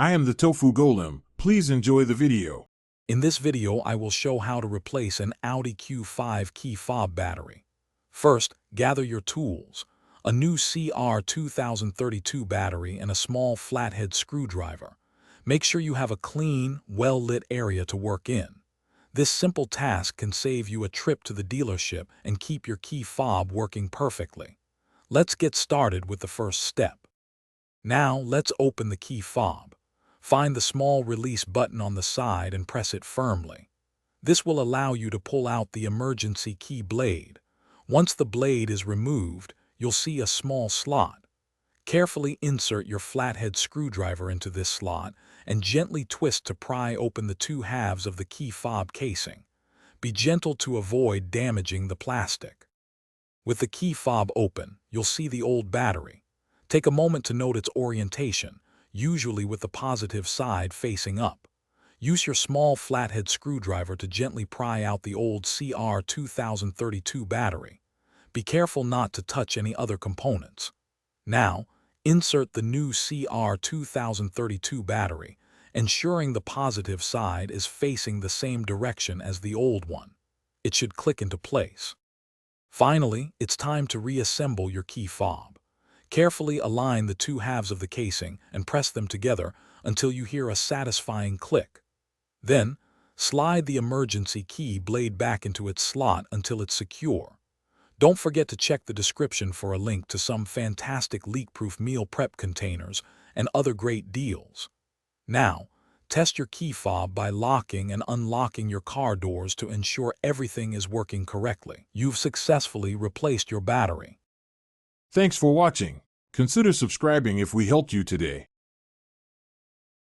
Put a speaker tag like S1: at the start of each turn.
S1: I am the Tofu Golem. Please enjoy the video.
S2: In this video, I will show how to replace an Audi Q5 key fob battery. First, gather your tools, a new CR 2032 battery and a small flathead screwdriver. Make sure you have a clean, well-lit area to work in. This simple task can save you a trip to the dealership and keep your key fob working perfectly. Let's get started with the first step. Now, let's open the key fob. Find the small release button on the side and press it firmly. This will allow you to pull out the emergency key blade. Once the blade is removed, you'll see a small slot. Carefully insert your flathead screwdriver into this slot and gently twist to pry open the two halves of the key fob casing. Be gentle to avoid damaging the plastic. With the key fob open, you'll see the old battery. Take a moment to note its orientation, usually with the positive side facing up. Use your small flathead screwdriver to gently pry out the old CR 2032 battery. Be careful not to touch any other components. Now, insert the new CR 2032 battery, ensuring the positive side is facing the same direction as the old one. It should click into place. Finally, it's time to reassemble your key fob. Carefully align the two halves of the casing and press them together until you hear a satisfying click. Then, slide the emergency key blade back into its slot until it's secure. Don't forget to check the description for a link to some fantastic leak-proof meal prep containers and other great deals. Now, test your key fob by locking and unlocking your car doors to ensure everything is working correctly. You've successfully replaced your battery.
S1: Thanks for watching. Consider subscribing if we helped you today.